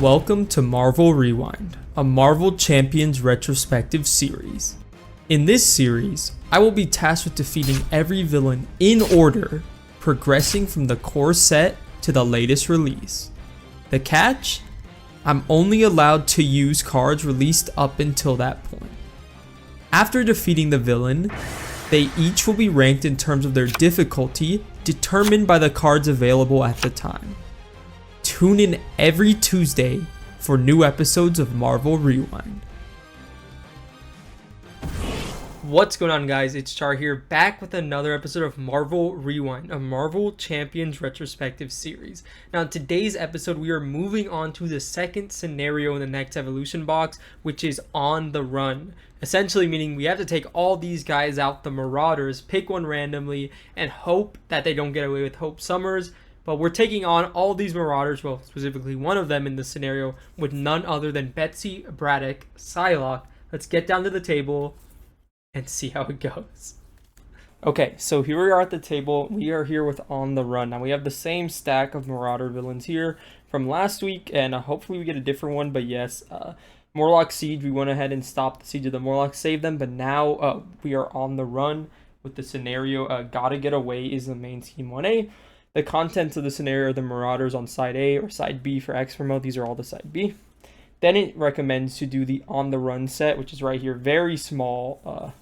Welcome to Marvel Rewind, a Marvel Champions Retrospective Series. In this series, I will be tasked with defeating every villain in order, progressing from the core set to the latest release. The catch? I'm only allowed to use cards released up until that point. After defeating the villain, they each will be ranked in terms of their difficulty, determined by the cards available at the time. Tune in every Tuesday for new episodes of Marvel Rewind. What's going on, guys? It's Char here, back with another episode of Marvel Rewind, a Marvel Champions Retrospective Series. Now, in today's episode, we are moving on to the second scenario in the next evolution box, which is On the Run. Essentially meaning we have to take all these guys out, the Marauders, pick one randomly, and hope that they don't get away with Hope Summers. But we're taking on all these Marauders, well, specifically one of them in this scenario, with none other than Betsy, Braddock, Psylocke. Let's get down to the table and see how it goes. Okay, so here we are at the table. We are here with On the Run. Now, we have the same stack of Marauder villains here from last week, and hopefully we get a different one. But yes, Morlocks Siege, we went ahead and stopped the Siege of the Morlocks, saved them, but now we are on the run with the scenario. Gotta Get Away is the main scheme 1A. The contents of the scenario are the Marauders on side A or side B for expert mode. These are all the side B. Then it recommends to do the On the Run set, which is right here. Very small,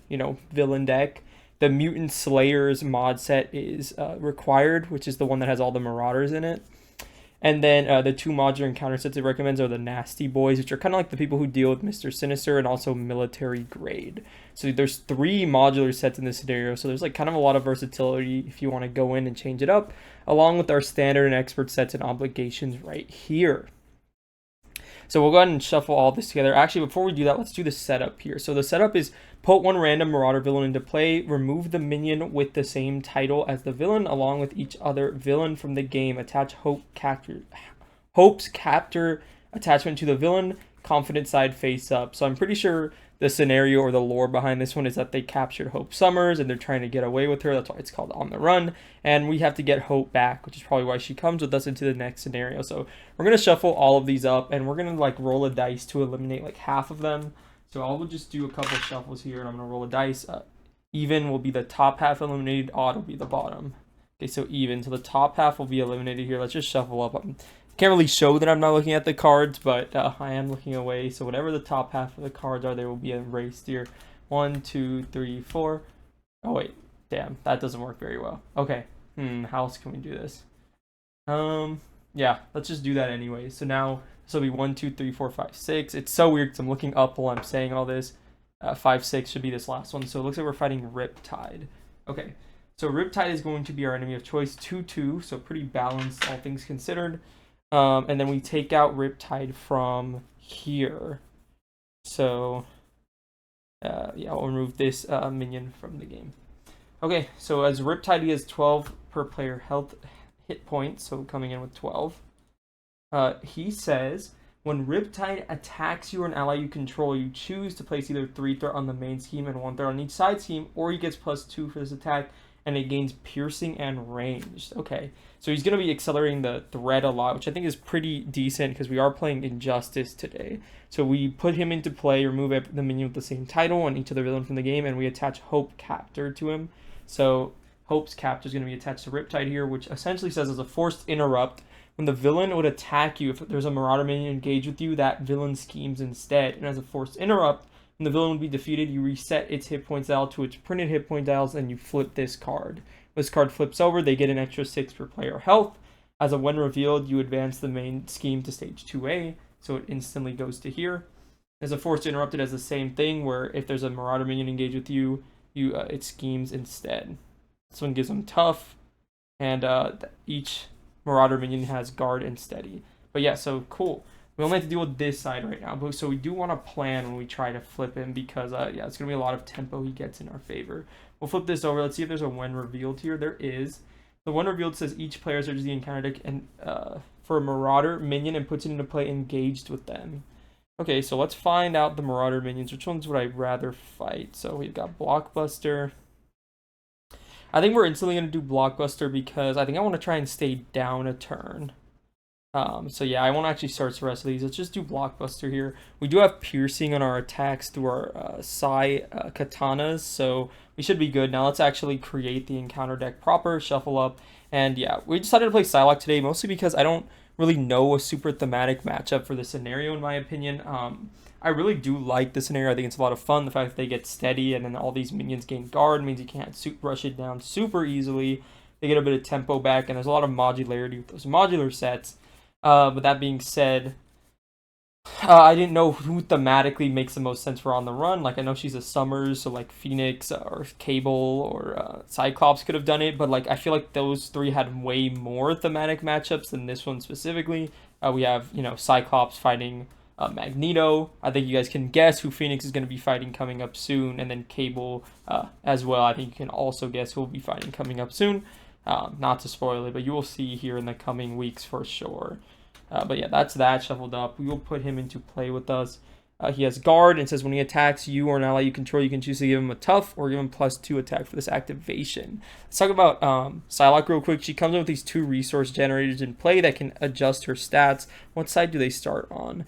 villain deck. The Mutant Slayers mod set is required, which is the one that has all the Marauders in it. And then the two modular encounter sets it recommends are the Nasty Boys, which are kind of like the people who deal with Mr. Sinister, and also military grade. So there's 3 modular sets in this scenario. So there's like kind of a lot of versatility if you want to go in and change it up, along with our standard and expert sets and obligations right here. So we'll go ahead and shuffle all this together. Actually, before we do that, let's do the setup here. So the setup is put one random Marauder villain into play, remove the minion with the same title as the villain, along with each other villain from the game, attach Hope's captor attachment to the villain, confident side face up. So I'm pretty sure the scenario or the lore behind this one is that they captured Hope Summers and they're trying to get away with her. That's why it's called On the Run. And we have to get Hope back, which is probably why she comes with us into the next scenario. So we're going to shuffle all of these up and we're going to like roll a dice to eliminate like half of them. So I will just do a couple shuffles here and I'm going to roll a dice. Even will be the top half eliminated, odd will be the bottom. Okay, so even. So the top half will be eliminated here. Let's just shuffle up. Can't really show that I'm not looking at the cards, but I am looking away. So whatever the top half of the cards are, they will be erased here. 1, 2, 3, 4. Oh wait, damn, that doesn't work very well. Okay, how else can we do this? Yeah, let's just do that anyway. So now this will be 1, 2, 3, 4, 5, 6. It's so weird because I'm looking up while I'm saying all this. 5, 6 should be this last one. So it looks like we're fighting Riptide. Okay, so Riptide is going to be our enemy of choice. 2, 2. So pretty balanced, all things considered. And then we take out Riptide from here. So, I'll remove this minion from the game. Okay, so as Riptide, he has 12 per player health hit points, so coming in with 12. He says, when Riptide attacks you or an ally you control, you choose to place either 3 threat on the main scheme and 1 threat on each side scheme, or he gets +2 for this attack, and it gains piercing and ranged. Okay, so he's going to be accelerating the threat a lot, which I think is pretty decent because we are playing Injustice today. So we put him into play, remove the minion with the same title on each of the villain from the game, and we attach Hope Captor to him. So Hope's Captor is going to be attached to Riptide here, which essentially says as a forced interrupt, when the villain would attack you, if there's a Marauder minion engaged with you, that villain schemes instead. And as a forced interrupt, when the villain would be defeated, you reset its hit points dial to its printed hit point dials, and you flip this card. This card flips over, they get an extra 6 per player health. As a when revealed, you advance the main scheme to stage 2A, so it instantly goes to here. As a forced interrupt, it has the same thing, where if there's a Marauder minion engaged with you, it schemes instead. This one gives them tough, and each Marauder minion has guard and steady. But yeah, so cool. We only have to deal with this side right now, so we do want to plan when we try to flip him because, it's going to be a lot of tempo he gets in our favor. We'll flip this over. Let's see if there's a when revealed here. There is. The when revealed says each player searches the encounter deck and for a Marauder minion and puts it into play engaged with them. Okay, so let's find out the Marauder minions. Which ones would I rather fight? So we've got Blockbuster. I think we're instantly going to do Blockbuster because I think I want to try and stay down a turn. So yeah, I won't actually search the rest of these. Let's just do Blockbuster here. We do have piercing on our attacks through our katanas, so we should be good. Now let's actually create the encounter deck proper, shuffle up, and yeah, we decided to play Psylocke today, mostly because I don't really know a super thematic matchup for the scenario, in my opinion. I really do like the scenario. I think it's a lot of fun. The fact that they get steady and then all these minions gain guard means you can't rush it down super easily. They get a bit of tempo back, and there's a lot of modularity with those modular sets. But that being said, I didn't know who thematically makes the most sense for on the run. Like, I know she's a Summers, so like Phoenix or Cable or Cyclops could have done it, but like I feel like those three had way more thematic matchups than this one specifically. We have, you know, Cyclops fighting Magneto. I think you guys can guess who Phoenix is going to be fighting coming up soon, and then Cable as well. I think you can also guess who will be fighting coming up soon. Not to spoil it, but you will see here in the coming weeks for sure. But yeah, that's that shuffled up. We will put him into play with us. He has guard and says when he attacks you or an ally you control, you can choose to give him a tough or give him +2 attack for this activation. Let's talk about Psylocke real quick. She comes in with these 2 resource generators in play that can adjust her stats. What side do they start on?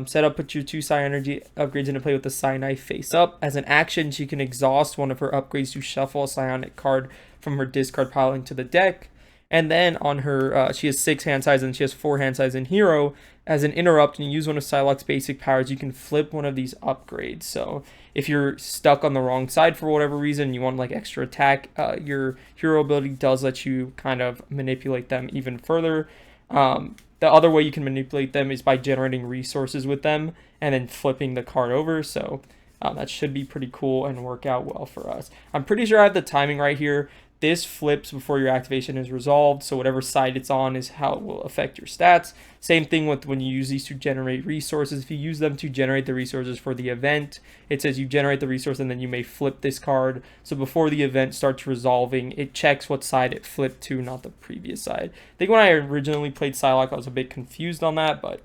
Set up, put your 2 Psy energy upgrades into play with the Psy knife face up. As an action, she can exhaust one of her upgrades to shuffle a psionic card from her discard pile into the deck. And then on her, she has 6 hand size and she has 4 hand size in hero. As an interrupt, and you use one of Psylocke's basic powers, you can flip one of these upgrades. So if you're stuck on the wrong side for whatever reason, you want like extra attack, your hero ability does let you kind of manipulate them even further. The other way you can manipulate them is by generating resources with them and then flipping the card over. So that should be pretty cool and work out well for us. I'm pretty sure I have the timing right here. This flips before your activation is resolved, so whatever side it's on is how it will affect your stats. Same thing with when you use these to generate resources. If you use them to generate the resources for the event, it says you generate the resource and then you may flip this card. So before the event starts resolving, it checks what side it flipped to, not the previous side. I think when I originally played Psylocke, I was a bit confused on that, but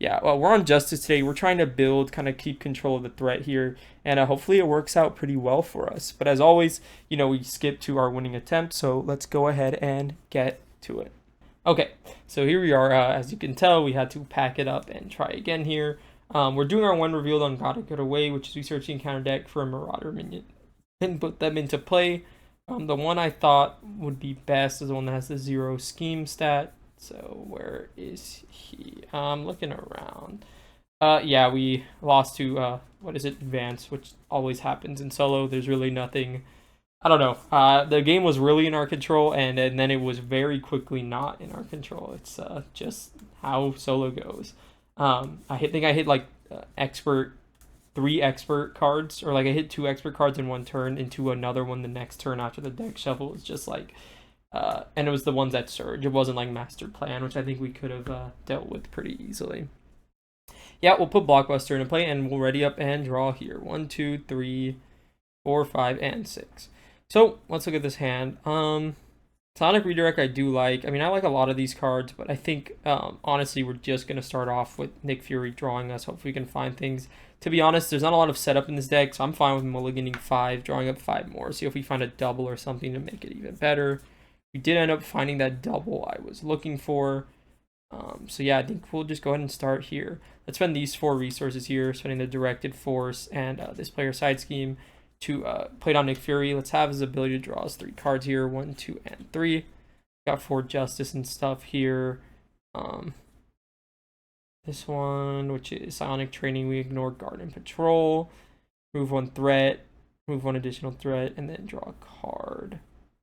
yeah, well, we're on Justice today. We're trying to build, kind of keep control of the threat here, and hopefully it works out pretty well for us. But as always, you know, we skip to our winning attempt, so let's go ahead and get to it. Okay, so here we are. As you can tell, we had to pack it up and try again here. We're doing our one revealed on Gotta Get Away, which is researching encounter deck for a Marauder minion and put them into play. The one I thought would be best is the one that has the 0 scheme stat. So where is he? Looking around. Yeah, we lost to what is it, Advance, which always happens in solo. There's really nothing. I don't know. The game was really in our control, and then it was very quickly not in our control. It's just how solo goes. I think I hit like expert 3 expert cards, or like I hit 2 expert cards in one turn into another one the next turn after the deck shuffle. It's just like. And it was the ones that surge. It wasn't like master plan, which I think we could have dealt with pretty easily. Yeah, we'll put Blockbuster into play and we'll ready up and draw here. 1, 2, 3, 4, 5, and 6. So let's look at this hand. Sonic Redirect I do like. I mean, I like a lot of these cards, but I think honestly we're just gonna start off with Nick Fury drawing us. Hopefully we can find things. To be honest, there's not a lot of setup in this deck, so I'm fine with mulliganing 5, drawing up 5 more. See if we find a double or something to make it even better. We did end up finding that double I was looking for. So yeah, I think we'll just go ahead and start here. Let's spend these 4 resources here, spending the Directed Force and this player side scheme to play down Nick Fury. Let's have his ability to draw us 3 cards here, 1, 2, and 3. Got 4 Justice and stuff here. This one, which is Psionic Training, we ignore Guard and Patrol. Move 1 threat, move 1 additional threat, and then draw a card.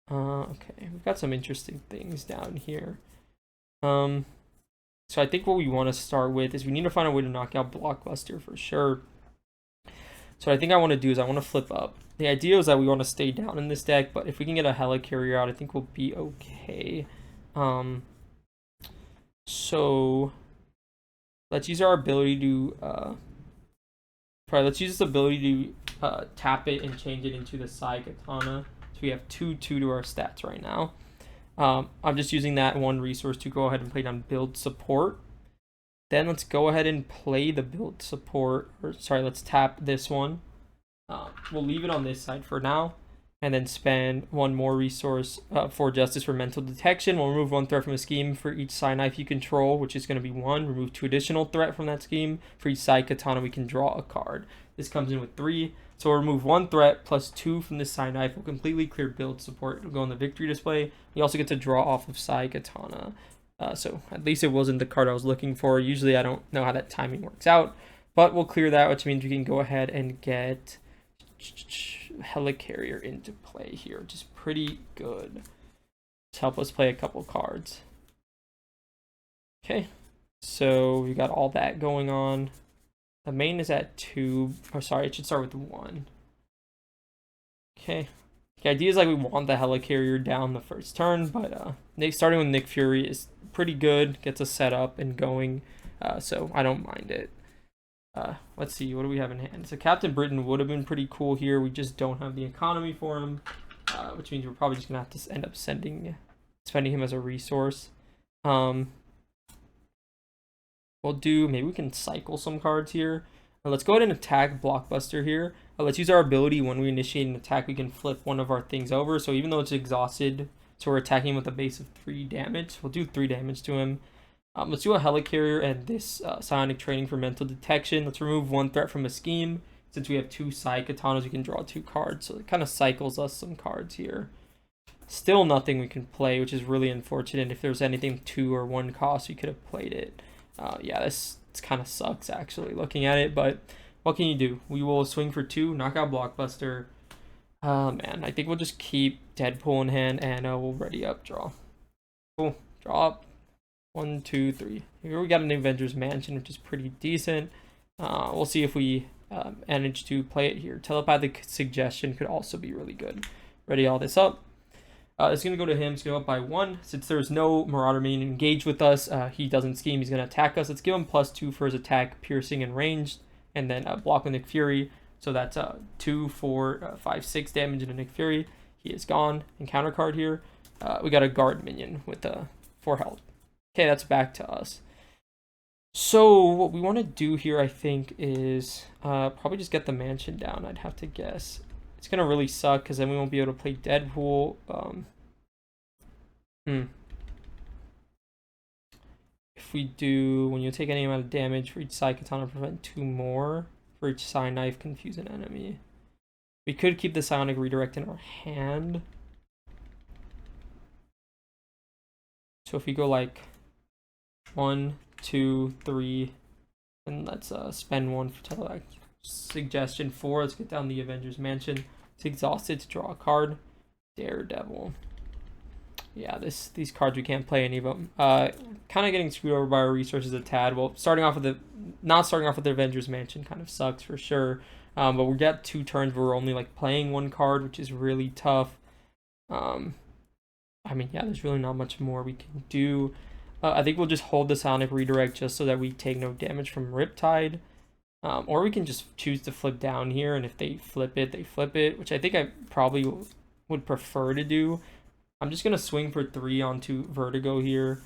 Okay, we've got some interesting things down here. So I think what we want to start with is we need to find a way to knock out Blockbuster for sure. So what I think I want to do is I want to flip up. The idea is that we want to stay down in this deck, but if we can get a Helicarrier out, I think we'll be okay. So let's use our ability to let's use this ability to tap it and change it into the Psy Katana. So we have 2/2 to our stats right now. I'm just using that 1 resource to go ahead and play down Build Support. Then let's go ahead and play the Build Support. Or sorry, let's tap this one. We'll leave it on this side for now. and then spend one more resource for Justice for mental detection. We'll remove one threat from a scheme for each side knife you control, which is going to be one. Remove 2 additional threat from that scheme. For each side katana, we can draw a card. This comes in with 3. So we'll remove 1 threat plus 2 from this side knife. We'll completely clear build support. It'll go on the victory display. We also get to draw off of side katana. So at least it wasn't the card I was looking for. Usually I don't know how that timing works out. But we'll clear that, which means we can go ahead and get Helicarrier into play here, which is pretty good to help us play a couple cards. Okay, so we got all that going on. The main is at 2. Oh, sorry, it should start with 1. Okay. The idea is like we want the Helicarrier down the first turn, but starting with Nick Fury is pretty good. Gets us set up and going, so I don't mind it. Let's see, what do we have in hand? So Captain Britain would have been pretty cool here. We just don't have the economy for him, which means we're probably just gonna have to end up spending him as a resource. We'll do, maybe we can cycle some cards here. Let's go ahead and attack Blockbuster here. Let's use our ability when we initiate an attack, we can flip one of our things over. So even though it's exhausted, so we're attacking him with a base of 3 damage. We'll do 3 damage to him. Let's do a Helicarrier and this psionic training for mental detection. Let's remove 1 threat from a scheme. Since we have 2 side katanas, we can draw 2 cards. So it kind of cycles us some cards here. Still nothing we can play, which is really unfortunate. If there was anything 2 or 1 cost, we could have played it. Yeah, this kind of sucks actually looking at it, but what can you do? We will swing for 2, knock out Blockbuster. Man, I think we'll just keep Deadpool in hand and we'll ready up, draw. Cool, draw up. 1, 2, 3. Here we got an Avengers Mansion, which is pretty decent. We'll see if we manage to play it here. Telepathic Suggestion could also be really good. Ready all this up. It's going to go to him. It's going to go up by 1. Since there's no Marauder minion engaged with us, he doesn't scheme. He's going to attack us. Let's give him +2 for his attack, piercing, and ranged. And then block with Nick Fury. So that's 2, 4, 5, 6 damage into Nick Fury. He is gone. Encounter card here. We got a guard minion with 4 health. Okay, that's back to us. So what we want to do here, I think, is probably just get the mansion down, I'd have to guess. It's going to really suck because then we won't be able to play Deadpool. If we do, when you take any amount of damage for each side katana, prevent 2 more for each side knife, confuse an enemy. We could keep the psionic redirect in our hand. So if we go like 1, 2, 3, and let's spend 1 for Telepathic Suggestion. 4, let's get down the Avengers Mansion. It's exhausted to draw a card. Daredevil. Yeah, these cards we can't play any of them. Kind of getting screwed over by our resources a tad. Well, not starting off with the Avengers Mansion kind of sucks for sure. But we got 2 turns where we're only like playing 1 card, which is really tough. I mean, yeah, there's really not much more we can do. I think we'll just hold the Sonic Redirect just so that we take no damage from Riptide. Or we can just choose to flip down here, and if they flip it, they flip it, which I think I probably would prefer to do. I'm just going to swing for 3 onto Vertigo here.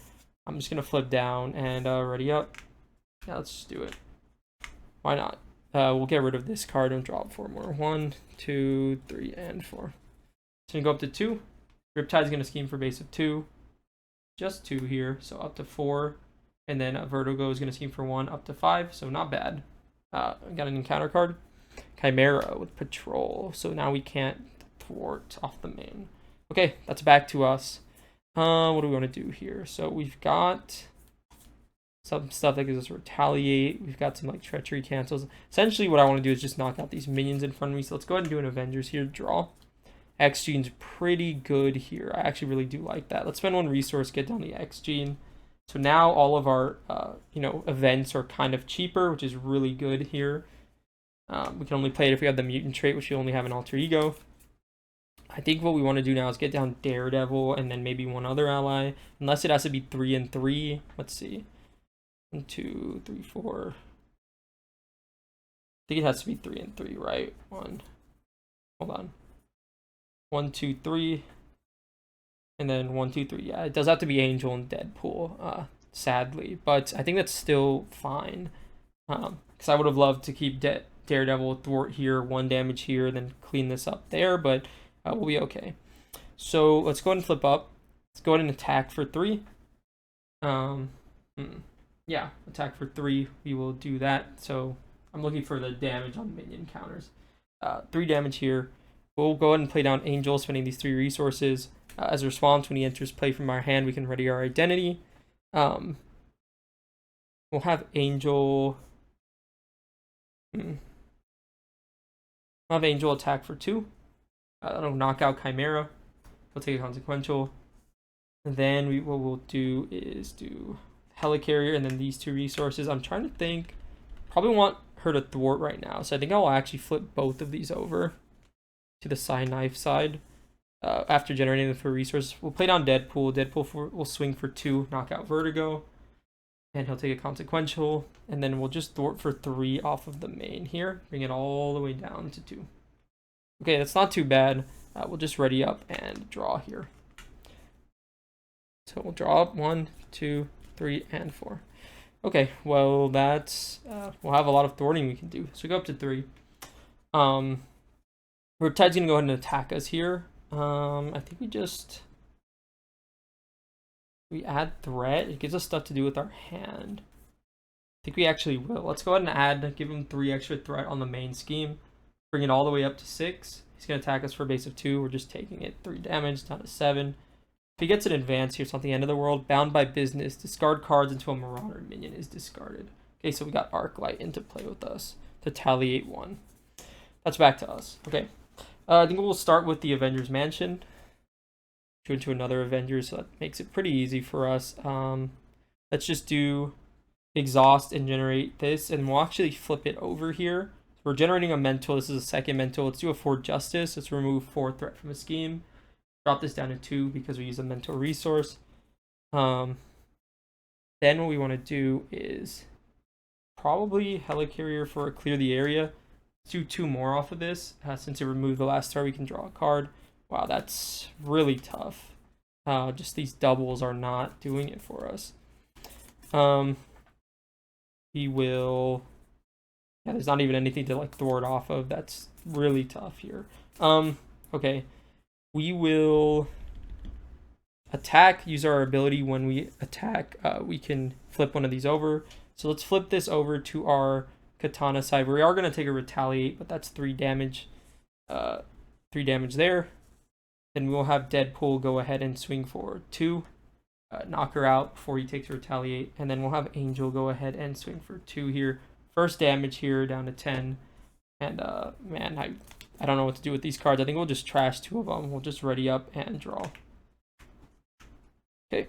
I'm just going to flip down and ready up. Yeah, let's just do it. Why not? We'll get rid of this card and drop 4 more. 1, 2, 3, and 4. It's going to go up to 2. Riptide's going to scheme for base of 2. Just 2 here, so up to 4. And then Vertigo is going to scheme for 1, up to 5, so not bad. I got an encounter card. Chimera with Patrol, so now we can't thwart off the main. Okay, that's back to us. What do we want to do here? So we've got some stuff that gives us Retaliate. We've got some like Treachery cancels. Essentially what I want to do is just knock out these minions in front of me. So let's go ahead and do an Avengers here. Draw. X Gene's pretty good here. I actually really do like that. Let's spend 1 resource, get down the X Gene. So now all of our events are kind of cheaper, which is really good here. We can only play it if we have the mutant trait, which we only have an alter ego. I think what we want to do now is get down Daredevil and then maybe 1 other ally, unless it has to be 3 and 3. Let's see. 1, 2, 3, 4. I think it has to be 3 and 3, right? Hold on. 1, 2, 3. And then 1, 2, 3. Yeah, it does have to be Angel and Deadpool, sadly. But I think that's still fine. Because I would have loved to keep Daredevil thwart here, 1 damage here, then clean this up there. But we'll be okay. So let's go ahead and flip up. Let's go ahead and attack for 3. Yeah, attack for 3. We will do that. So I'm looking for the damage on minion counters. 3 damage here. We'll go ahead and play down Angel, spending these 3 resources. As a response, when he enters play from our hand, we can ready our identity. We'll have Angel. We'll have Angel attack for 2. That'll knock out Chimera. We'll take a consequential. And then what we'll do is do Helicarrier and then these 2 resources. I'm trying to think. Probably want her to thwart right now. So I think I'll actually flip both of these over to the Psy-Knife side. After generating them for resources, we'll play down Deadpool. Deadpool will swing for 2, knock out Vertigo. And he'll take a consequential. And then we'll just thwart for 3 off of the main here. Bring it all the way down to 2. Okay, that's not too bad. We'll just ready up and draw here. So we'll draw up 1, 2, 3, and 4. Okay, well that's we'll have a lot of thwarting we can do. So we go up to 3. Riptide's gonna go ahead and attack us here. I think we add threat. It gives us stuff to do with our hand. I think we actually will. Let's go ahead and give him 3 extra threat on the main scheme. Bring it all the way up to 6. He's gonna attack us for a base of 2. We're just taking it 3 damage down to 7. If he gets an advance here, something end of the world, bound by business, discard cards until a Marauder minion is discarded. Okay, so we got Arclight into play with us to tally 1. That's back to us. Okay, I think we'll start with the Avengers Mansion. Go into another Avengers, so that makes it pretty easy for us. Let's just do exhaust and generate this, and we'll actually flip it over here. So we're generating a mental. This is a second mental. Let's do a 4 justice. Let's remove 4 threat from a scheme. Drop this down to 2 because we use a mental resource. Then what we want to do is probably Helicarrier for clear the area. Let's do 2 more off of this. Since it removed the last threat, we can draw a card. Wow, that's really tough. Just these doubles are not doing it for us. We will... Yeah, there's not even anything to like thwart off of. That's really tough here. Okay. We will attack, use our ability when we attack. We can flip one of these over. So let's flip this over to our Katana side. We are going to take a retaliate, but that's 3 damage. 3 damage there. Then we'll have Deadpool go ahead and swing for 2. Knock her out before he takes a retaliate. And then we'll have Angel go ahead and swing for 2 here. First damage here down to 10. And man, I don't know what to do with these cards. I think we'll just trash 2 of them. We'll just ready up and draw. Okay.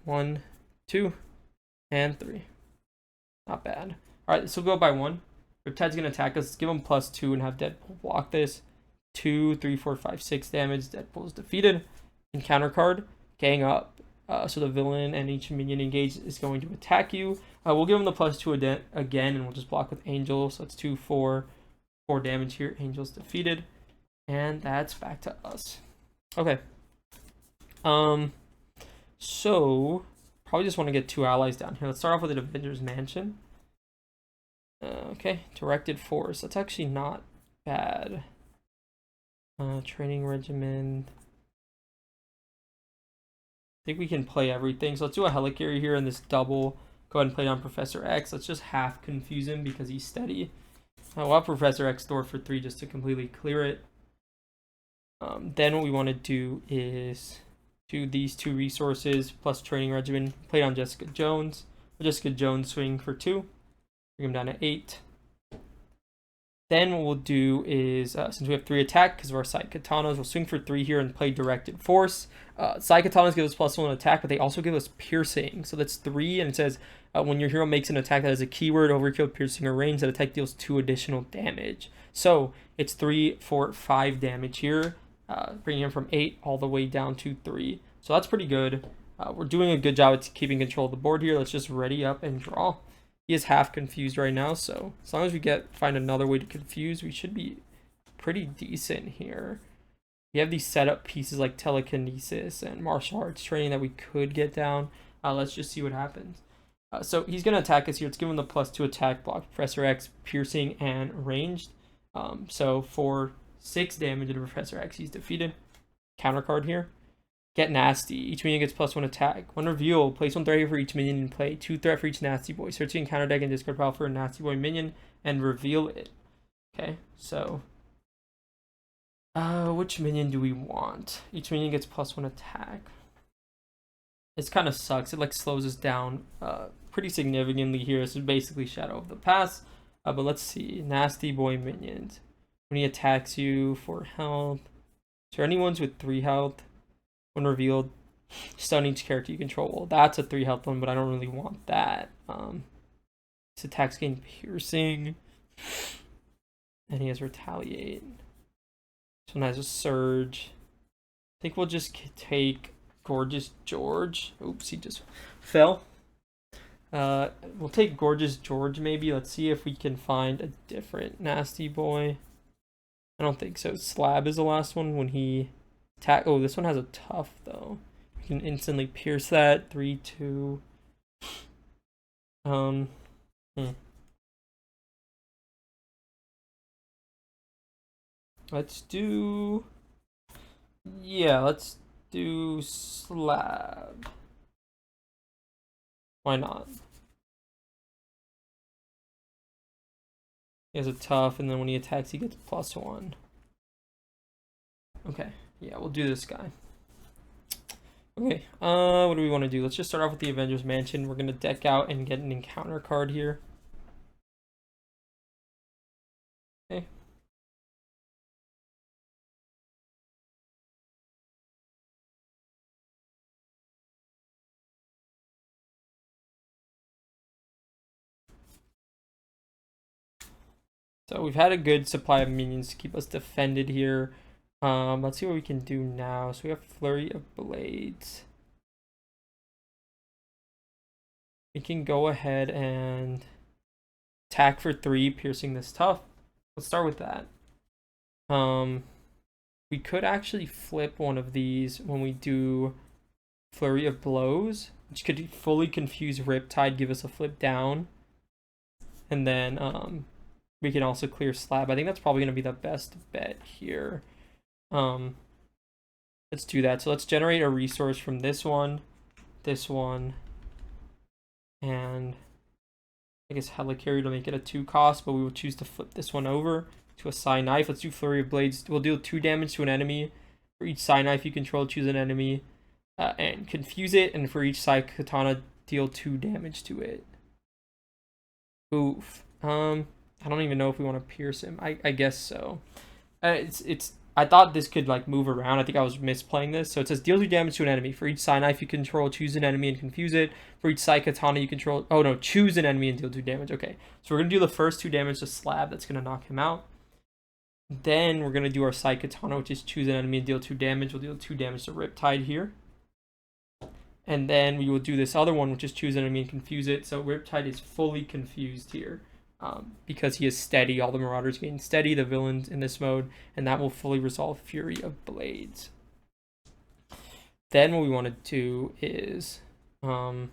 1, 2, and 3. Not bad. Alright, this will go by 1. Riptide's going to attack us. Let's give him +2 and have Deadpool block this. 2, 3, 4, 5, 6 damage. Deadpool is defeated. Encounter card. Gang up. So the villain and each minion engaged is going to attack you. We'll give him the +2 again, and we'll just block with Angel. So it's 2, 4 damage here. Angel's defeated. And that's back to us. Okay. So probably just want to get 2 allies down here. Let's start off with the Avengers Mansion. Okay, directed force. That's actually not bad. Training regimen. I think we can play everything. So let's do a Helicarrier here in this double. Go ahead and play down Professor X. Let's just half confuse him because he's steady. We'll have Professor X thwart for 3 just to completely clear it. Then what we want to do is do these 2 resources plus training regimen. Play down Jessica Jones. Jessica Jones swing for 2. Bring him down to 8. Then what we'll do is, since we have 3 attack because of our Psy Katanas, we'll swing for 3 here and play directed force. Psy Katanas give us +1 attack, but they also give us piercing. So that's 3, and it says when your hero makes an attack that has a keyword, overkill, piercing, or range, that attack deals 2 additional damage. So it's 3, 4, 5 damage here, bringing him from 8 all the way down to 3. So that's pretty good. We're doing a good job at keeping control of the board here. Let's just ready up and draw. He is half confused right now, so as long as we find another way to confuse, we should be pretty decent here. We have these setup pieces like telekinesis and martial arts training that we could get down. Let's just see what happens. So he's going to attack us here. Let's give him the +2 attack, block, Professor X, piercing, and ranged. So for 6 damage to Professor X. He's defeated. Counter card here. Get Nasty. Each minion gets +1 attack. When reveal, place 1 threat for each minion in play. 2 threat for each Nasty Boy. Search the encounter deck and discard pile for a Nasty Boy minion and reveal it. Okay, so which minion do we want? Each minion gets +1 attack. This kind of sucks. It like slows us down pretty significantly here. This is basically Shadow of the Past. But let's see. Nasty Boy minions. When he attacks you for health. Is there any ones with 3 health? When revealed, stun each character you control. Well, that's a 3 health one, but I don't really want that. His attacks gain piercing. And he has retaliate. This one has a surge. I think we'll just take Gorgeous George. Oops, he just fell. We'll take Gorgeous George maybe. Let's see if we can find a different Nasty Boy. I don't think so. Slab is the last one when he attack. Oh, this one has a tough though. You can instantly pierce that. 3, 2. Let's do. Yeah, let's do Slab. Why not? He has a tough, and then when he attacks, he gets +1. Okay, yeah, we'll do this guy. Okay, what do we want to do? Let's just start off with the Avengers Mansion. We're going to deck out and get an encounter card here. Okay. So we've had a good supply of minions to keep us defended here. Let's see what we can do now. So we have Flurry of Blades. We can go ahead and attack for 3, piercing this tough. Let's start with that. We could actually flip one of these when we do Flurry of Blows, which could fully confuse Riptide, give us a flip down. And then we can also clear Slab. I think that's probably going to be the best bet here. Let's do that. So let's generate a resource from this one, and I guess Helicarrier to make it a 2 cost, but we will choose to flip this one over to a Psy Knife. Let's do Flurry of Blades. We'll deal 2 damage to an enemy. For each Psy Knife you control, choose an enemy and confuse it, and for each Psy Katana, deal 2 damage to it. Oof. I don't even know if we want to pierce him. I guess so. I thought this could like move around. I think I was misplaying this. So it says deal 2 damage to an enemy. For each Psy Knife you control, choose an enemy and confuse it. For each Psy Katana you control, oh no, choose an enemy and deal 2 damage. Okay, so we're gonna do the first 2 damage to Slab. That's gonna knock him out. Then we're gonna do our Psy Katana, which is choose an enemy and deal 2 damage. We'll deal 2 damage to Riptide here. And then we will do this other one, which is choose an enemy and confuse it. So Riptide is fully confused here. Because he is steady. All the Marauders gain steady, the villains in this mode, and that will fully resolve Fury of Blades. Then what we want to do is, I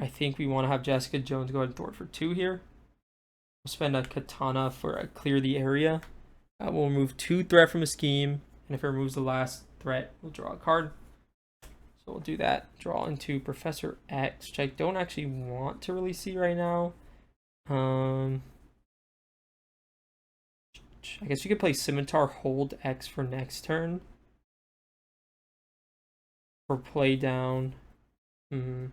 think we want to have Jessica Jones go ahead and thwart for 2 here. We'll spend a Katana for a clear the area. We'll remove 2 threat from a scheme, and if it removes the last threat, we'll draw a card. So we'll do that. Draw into Professor X, which I don't actually want to really see right now. I guess we could play Scimitar, hold X for next turn. Or play down. Now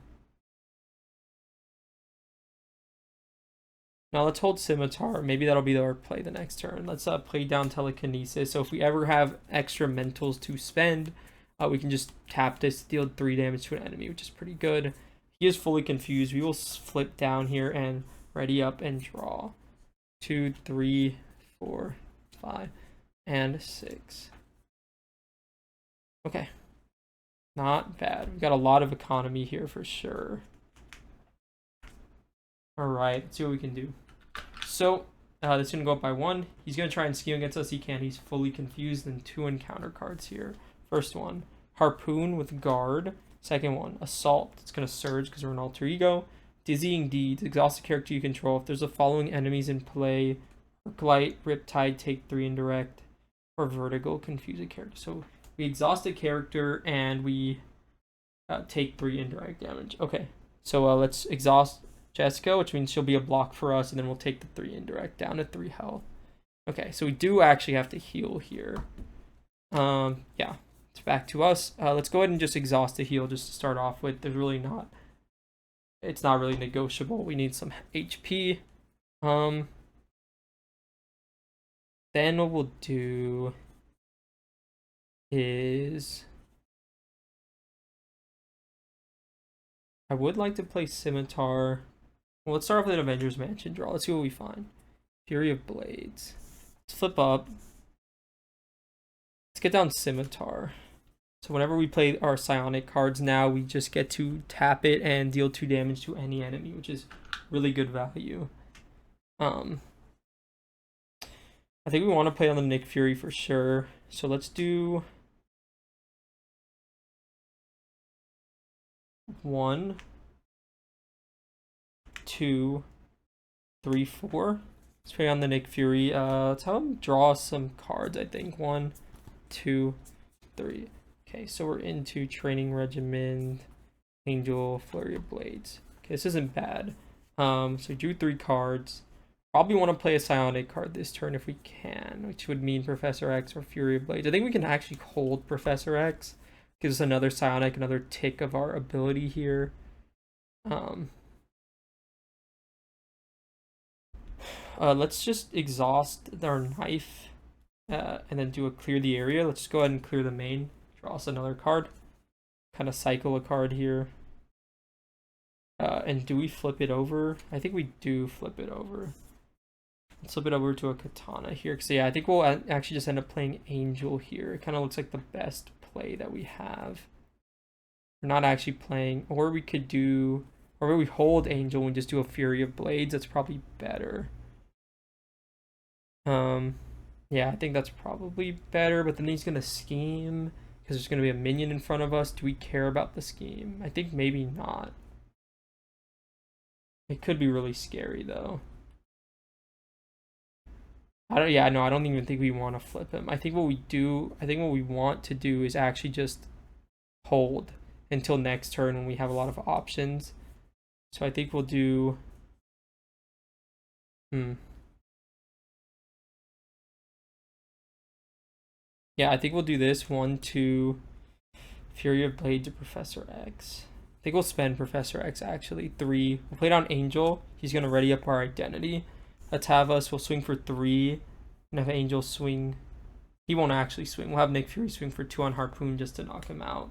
let's hold Scimitar. Maybe that'll be our play the next turn. Let's play down Telekinesis. So if we ever have extra mentals to spend, we can just tap this, deal 3 damage to an enemy, which is pretty good. He is fully confused. We will flip down here and ready up and draw. 2, 3, 4, 5, and 6. Okay. Not bad. We've got a lot of economy here for sure. Alright, let's see what we can do. So, this is going to go up by 1. He's going to try and scheme against us. He can. He's fully confused. And 2 encounter cards here. First one, Harpoon with Guard. Second one, Assault. It's going to surge because we're an alter ego. Dizzying Deeds. Exhaust the character you control. If there's the following enemies in play Glide, Riptide, take 3 indirect, or Vertigo, confuse a character. So we exhaust a character and we take 3 indirect damage. Okay, so let's exhaust Jessica, which means she'll be a block for us, and then we'll take the 3 indirect down to 3 health. Okay, so we do actually have to heal here. Yeah, it's back to us. Let's go ahead and just exhaust the heal just to start off with. There's really not, it's not really negotiable. We need some HP. Then what we'll do is I would like to play Scimitar. Well, let's start off with an Avengers Mansion draw. Let's see what we find. Fury of Blades. Let's flip up. Let's get down Scimitar. So whenever we play our Psionic cards now, we just get to tap it and deal 2 damage to any enemy, which is really good value. I think we want to play on the Nick Fury for sure. So let's do 1, 2, 3, 4. Let's play on the Nick Fury. Let's have him draw some cards, I think. 1, 2, 3. Okay, so we're into Training Regiment, Angel, Flurry of Blades. Okay, this isn't bad. So we drew 3 cards. Probably want to play a Psionic card this turn if we can, which would mean Professor X or Fury of Blades. I think we can actually hold Professor X. Gives us another Psionic, another tick of our ability here. Let's just exhaust our knife and then do a clear the area. Let's just go ahead and clear the main. Draw us another card. Kind of cycle a card here. And do we flip it over? I think we do flip it over. Let's flip it over to a Katana here. Because yeah, I think we'll actually just end up playing Angel here. It kind of looks like the best play that we have. We're not actually playing, or we could do, or we hold Angel and just do a Fury of Blades. That's probably better. Yeah, I think that's probably better, but then he's gonna scheme because there's gonna be a minion in front of us. Do we care about the scheme? I think maybe not. It could be really scary though. I don't even think we want to flip him. I think what we want to do is actually just hold until next turn when we have a lot of options. So I think we'll do yeah, I think we'll do this 1, 2 Fury of Blade to Professor X. I think we'll spend Professor X actually. 3. We'll play it on Angel. He's gonna ready up our identity. Let's have us, we'll swing for 3 and have Angel swing. He won't actually swing. We'll have Nick Fury swing for 2 on Harpoon just to knock him out.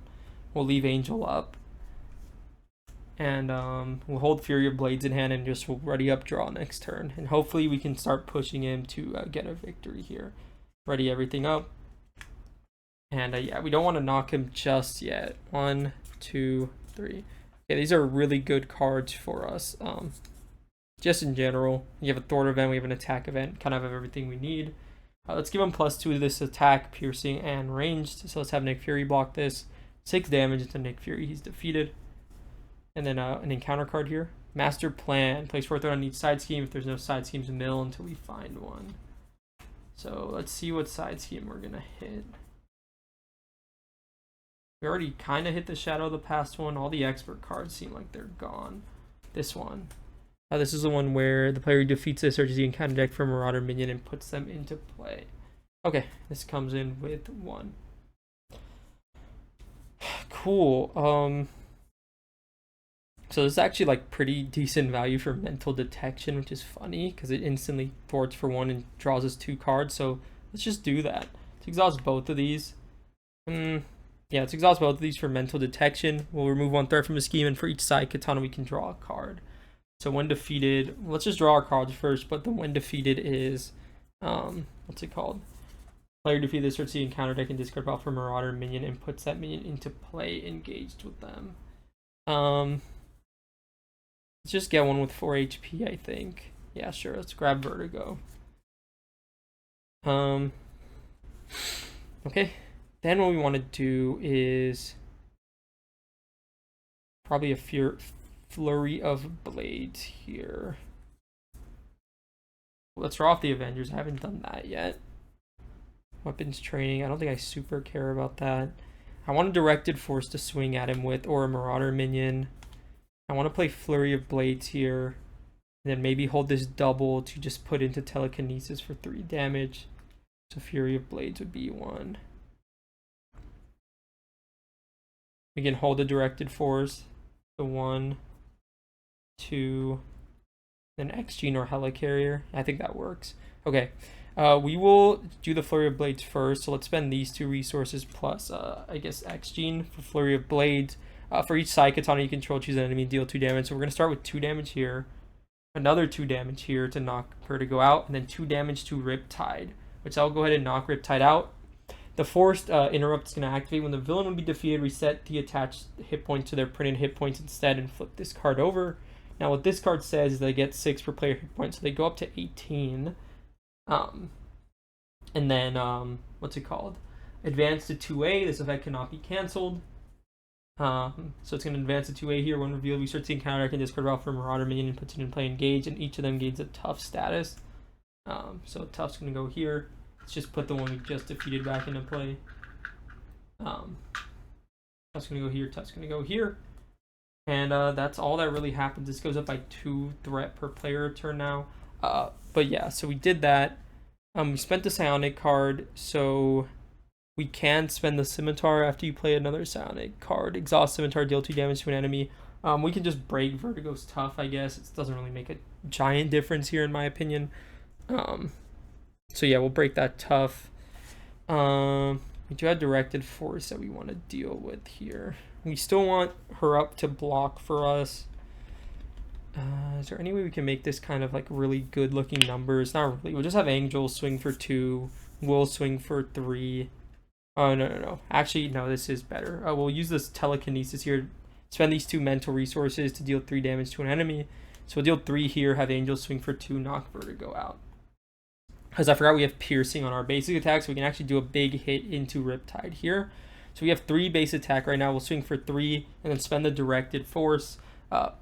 We'll leave Angel up. And we'll hold Fury of Blades in hand and just we'll ready up draw next turn. And hopefully we can start pushing him to get a victory here. Ready everything up. And yeah, we don't want to knock him just yet. 1, 2, 3. Yeah, these are really good cards for us. Just in general, you have a thwart event, we have an attack event, kind of have everything we need. Let's give him +2 to this attack, piercing, and ranged. So let's have Nick Fury block this. 6 damage to Nick Fury, he's defeated. And then an encounter card here. Master Plan, place 4 threat on each side scheme. If there's no side schemes, mill until we find one. So let's see what side scheme we're gonna hit. We already kind of hit the Shadow of the Past one. All the expert cards seem like they're gone. This one. This is the one where the player who defeats this searches the encounter deck for a Marauder minion and puts them into play. Okay, this comes in with 1. Cool. So this is actually like pretty decent value for mental detection, which is funny because it instantly thwarts for 1 and draws us 2 cards. So let's just do that. Let's exhaust both of these. Yeah, let's exhaust both of these for mental detection. We'll remove 1 threat from a scheme, and for each side Katana we can draw a card. So when defeated, let's just draw our cards first, but the when defeated is, what's it called? Player defeated asserts the encounter deck and discard pile for Marauder minion and puts that minion into play engaged with them. Let's just get one with 4 HP, I think. Yeah, sure, let's grab Vertigo. Okay. Then what we want to do is probably a Flurry of Blades here. Let's draw off the Avengers. I haven't done that yet. Weapons training. I don't think I super care about that. I want a directed force to swing at him with, or a Marauder minion. I want to play Flurry of Blades here. And then maybe hold this double to just put into Telekinesis for 3 damage. So Fury of Blades would be 1. We can hold a directed force. The 1, 2, then X-Gene or Helicarrier. I think that works. Okay. We will do the Flurry of Blades first. So let's spend these 2 resources plus, I guess, X-Gene for Flurry of Blades. For each Psychotron you control, choose an enemy, deal 2 damage. So we're going to start with 2 damage here. Another 2 damage here to knock her to go out. And then 2 damage to Riptide, which I'll go ahead and knock Riptide out. The forced interrupt is going to activate when the villain would be defeated. Reset the attached hit points to their printed hit points instead and flip this card over. Now what this card says is they get 6 per player hit points, so they go up to 18. And then what's it called? Advance to 2A. This effect cannot be canceled. So it's going to advance to 2A here. When revealed, we start seeing counter can discard route for a Marauder minion and puts it in play engage, and each of them gains a tough status. So tough's going to go here. Let's just put the one we just defeated back into play. Tough's going to go here. Tough's going to go here. And that's all that really happens. This goes up by 2 threat per player turn now. But yeah, so we did that. We spent the Psionic card, so we can spend the Scimitar after you play another Psionic card. Exhaust Scimitar, deal 2 damage to an enemy. We can just break Vertigo's Tough, I guess. It doesn't really make a giant difference here, in my opinion. So yeah, we'll break that Tough. We do have Directed Force that we want to deal with here. We still want her up to block for us. Is there any way we can make this kind of like really good looking numbers? Not really. We'll just have Angel swing for 2. We'll swing for 3. Oh, no. Actually, no, this is better. We'll use this Telekinesis here. Spend these 2 mental resources to deal 3 damage to an enemy. So we'll deal 3 here, have Angel swing for 2, knock Vertigo out. Because I forgot we have Piercing on our basic attack, so we can actually do a big hit into Riptide here. So we have 3 base attack right now. We'll swing for 3 and then spend the Directed Force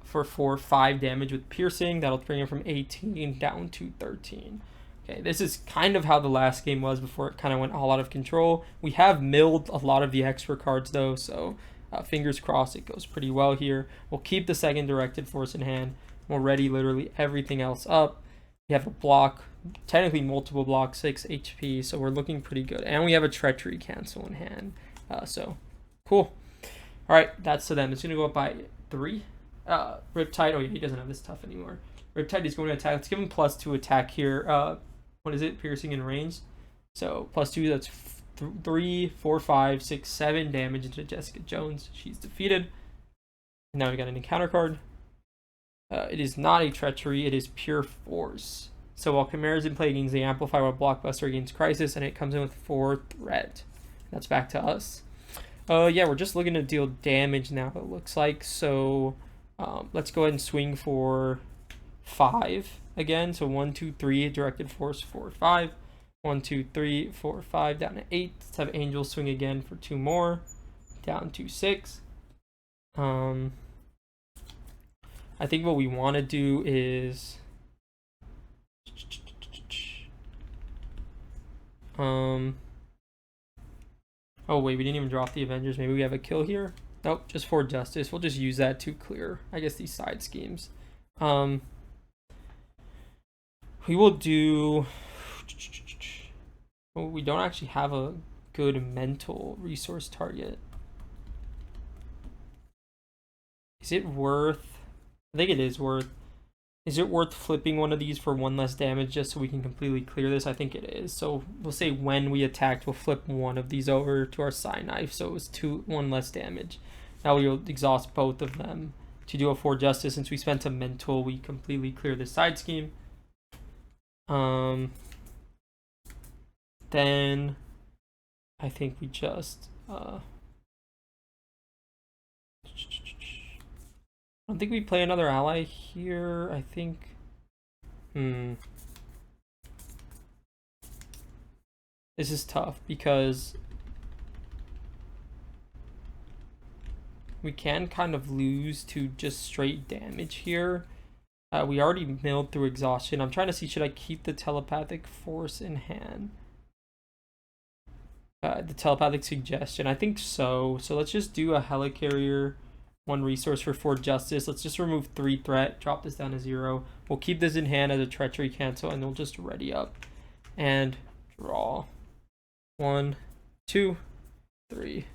for 5 damage with Piercing. That'll bring it from 18 down to 13. Okay, this is kind of how the last game was before it kind of went all out of control. We have milled a lot of the extra cards though, so fingers crossed it goes pretty well here. We'll keep the second Directed Force in hand. We'll ready literally everything else up. We have a block, technically multiple blocks, 6 HP, so we're looking pretty good. And we have a Treachery cancel in hand. So, cool. Alright, that's to them. It's going to go up by 3. Riptide, oh yeah, he doesn't have this Tough anymore. Riptide is going to attack. Let's give him +2 attack here. What is it? Piercing and range. So, +2, that's 3, 4, 5, 6, 7 damage into Jessica Jones. She's defeated. Now we got an encounter card. It is not a Treachery, it is Pure Force. So while Chimera's in play, it gains the Amplify, while Blockbuster gains Crisis, and it comes in with 4 threat. That's back to us. Yeah, we're just looking to deal damage now, it looks like. So let's go ahead and swing for 5 again. So 1, 2, 3, Directed Force, 4, 5. 1, 2, 3, 4, 5, down to 8. Let's have Angel swing again for 2 more, down to 6. I think what we want to do is oh wait, we didn't even drop the Avengers. Maybe we have a kill here. Nope, just for Justice. We'll just use that to clear, I guess, these side schemes. We will do, oh, we don't actually have a good mental resource target. Is it worth, I think it is worth. Is it worth flipping one of these for 1 less damage just so we can completely clear this? I think it is. So we'll say when we attacked, we'll flip one of these over to our Psy Knife. So it was 1 less damage. Now we'll exhaust both of them to do a 4 Justice. Since we spent a mental, we completely clear this side scheme. Then I think we just I don't think we play another ally here. I think this is tough because we can kind of lose to just straight damage here. We already milled through exhaustion. I'm trying to see, should I keep the telepathic force in hand? The telepathic suggestion. I think so. So let's just do a helicarrier, 1 resource for 4 justice. Let's just remove 3 threat, drop this down to 0. We'll keep this in hand as a treachery cancel, and we'll just ready up and draw. 1, 2, 3.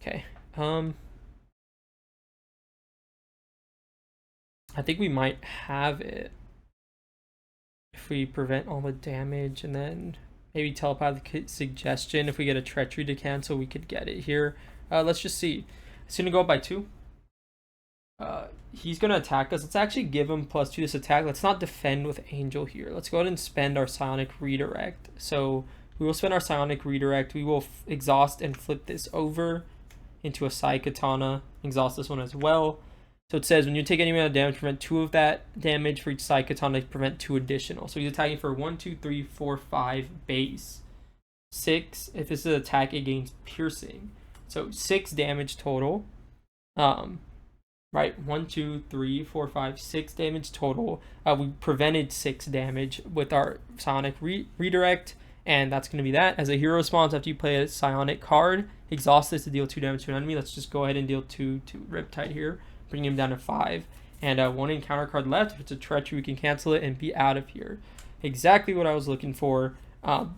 Okay. I think we might have it if we prevent all the damage, and then maybe telepathic suggestion. If we get a treachery to cancel, we could get it here. Let's just see. It's gonna go up by 2. He's gonna attack us. Let's actually give him +2 this attack. Let's not defend with Angel here. Let's go ahead and spend our Psionic Redirect. So we will spend our Psionic Redirect. We will exhaust and flip this over into a Psy Katana. Exhaust this one as well. So it says when you take any amount of damage, prevent 2 of that damage for each Psy Katana to prevent 2 additional. So he's attacking for 1, 2, 3, 4, 5 base. 6 if this is an attack against piercing. So 6 damage total. Right, 1, 2, 3, 4, 5, 6 damage total. We prevented 6 damage with our Psionic Redirect, and that's going to be that. As a hero response, after you play a Psionic card, exhaust this to deal 2 damage to an enemy. Let's just go ahead and deal 2 to Riptide here, bring him down to 5. And 1 encounter card left. If it's a treachery, we can cancel it and be out of here. Exactly what I was looking for.